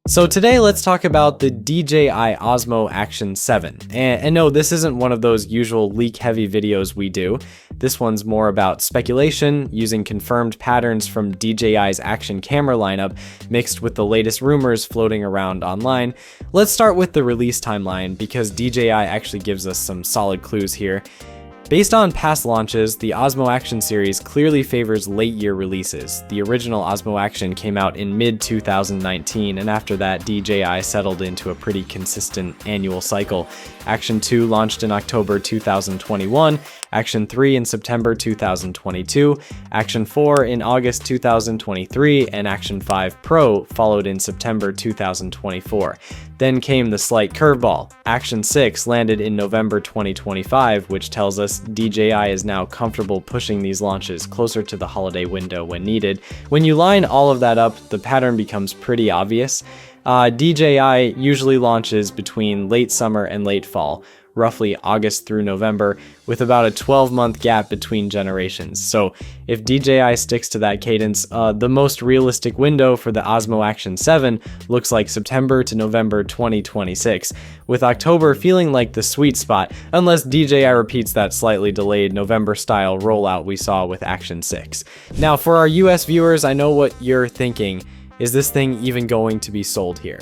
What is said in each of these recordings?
So today let's talk about the DJI Osmo Action 7. And no, this isn't one of those usual leak-heavy videos we do. This one's more about speculation, using confirmed patterns from DJI's action camera lineup mixed with the latest rumors floating around online. Let's start with the release timeline because DJI actually gives us some solid clues here. Based on past launches, the Osmo Action series clearly favors late-year releases. The original Osmo Action came out in mid-2019, and after that, DJI settled into a pretty consistent annual cycle. Action 2 launched in October 2021, Action 3 in September 2022, Action 4 in August 2023, and Action 5 Pro followed in September 2024. Then came the slight curveball. Action 6 landed in November 2025, which tells us DJI is now comfortable pushing these launches closer to the holiday window when needed. When you line all of that up, the pattern becomes pretty obvious. DJI usually launches between late summer and late fall, roughly August through November, with about a 12-month gap between generations. So if DJI sticks to that cadence, the most realistic window for the Osmo Action 7 looks like September to November 2026, with October feeling like the sweet spot, unless DJI repeats that slightly delayed November-style rollout we saw with Action 6. Now, for our US viewers, I know what you're thinking. Is this thing even going to be sold here?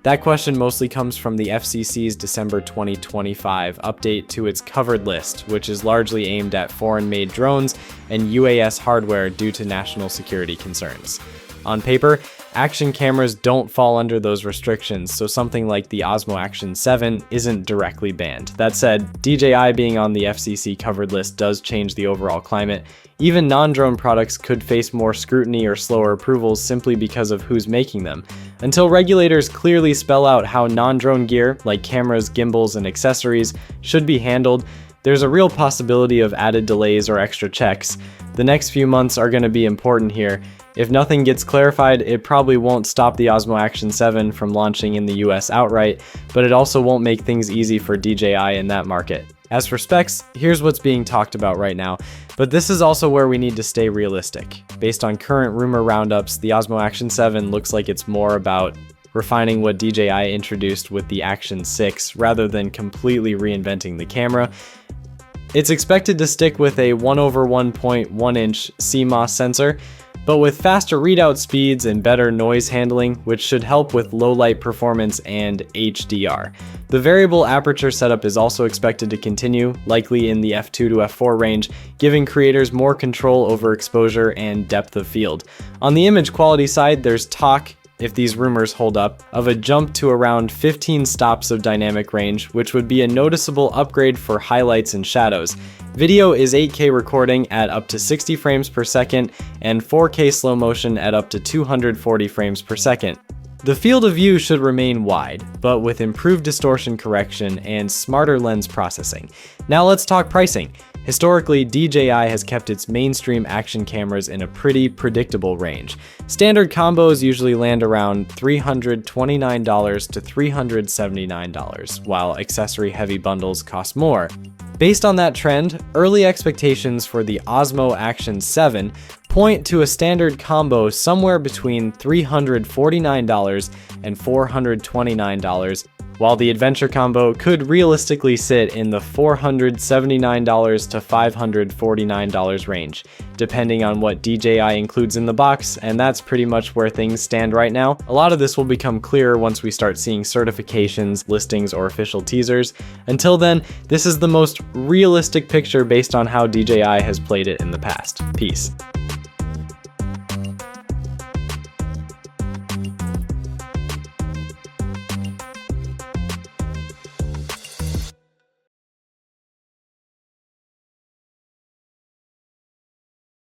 That question mostly comes from the FCC's December 2025 update to its covered list, which is largely aimed at foreign-made drones and UAS hardware due to national security concerns. On paper, action cameras don't fall under those restrictions, so something like the Osmo Action 7 isn't directly banned. That said, DJI being on the FCC covered list does change the overall climate. Even non-drone products could face more scrutiny or slower approvals simply because of who's making them. Until regulators clearly spell out how non-drone gear, like cameras, gimbals, and accessories, should be handled, there's a real possibility of added delays or extra checks. The next few months are going to be important here. If nothing gets clarified, it probably won't stop the Osmo Action 7 from launching in the US outright, but it also won't make things easy for DJI in that market. As for specs, here's what's being talked about right now, but this is also where we need to stay realistic. Based on current rumor roundups, the Osmo Action 7 looks like it's more about refining what DJI introduced with the Action 6 rather than completely reinventing the camera. It's expected to stick with a 1/1.1-inch CMOS sensor, but with faster readout speeds and better noise handling, which should help with low light performance and HDR. The variable aperture setup is also expected to continue, likely in the f2 to f4 range, giving creators more control over exposure and depth of field. On the image quality side, there's talk, if these rumors hold up, of a jump to around 15 stops of dynamic range, which would be a noticeable upgrade for highlights and shadows. Video is 8K recording at up to 60 frames per second and 4K slow motion at up to 240 frames per second. The field of view should remain wide, but with improved distortion correction and smarter lens processing. Now let's talk pricing. Historically, DJI has kept its mainstream action cameras in a pretty predictable range. Standard combos usually land around $329 to $379, while accessory-heavy bundles cost more. Based on that trend, early expectations for the Osmo Action 7 point to a standard combo somewhere between $349 and $429, while the adventure combo could realistically sit in the $479 to $549 range, depending on what DJI includes in the box, and that's pretty much where things stand right now. A lot of this will become clearer once we start seeing certifications, listings, or official teasers. Until then, this is the most realistic picture based on how DJI has played it in the past. Peace.